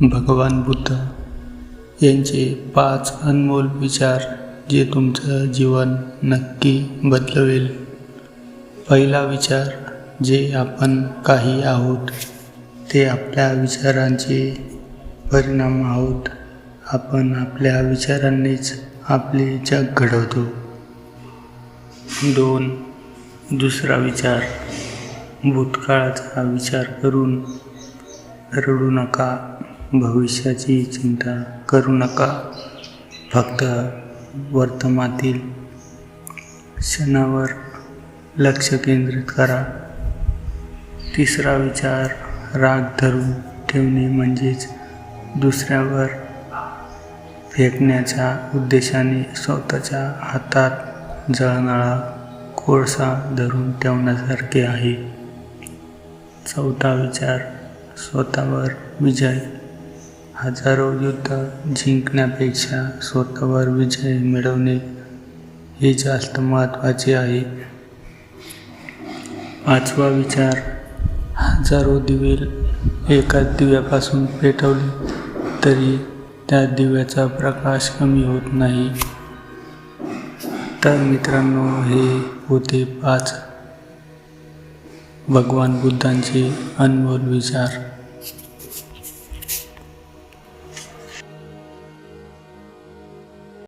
भगवान बुद्ध यांचे 5 अनमोल विचार जे तुमचं जीवन नक्की बदलवेल. पहिला विचार, जे आपण काही आहोत ते आपल्या विचारांचे परिणाम आहोत. आपण आपल्या विचारांनीच आपले जग घडवतो. 2. दुसरा विचार, भूतकाळाचा विचार करून रडू नका, भविष्याची चिंता करू नका, फक्त वर्तमानातील क्षणावर लक्ष केंद्रित करा. तिसरा विचार, राग धरून ठेवणे म्हणजेच दुसऱ्यावर फेकण्याच्या उद्देशाने स्वतःच्या हातात जळणारा कोळसा धरून ठेवण्यासारखे आहे. चौथा विचार, स्वतःवर विजय. हजारो युद्ध जिंकण्यापेक्षा स्वतःवर विजय मिळवणे हे जास्त महत्त्वाचे आहे. पाचवा विचार, हजारो दिवे एकाच दिव्यापासून पेटवले तरी त्या दिव्याचा प्रकाश कमी होत नाही. तर मित्रांनो, हे होते 5 भगवान बुद्धांचे अनमोल विचार.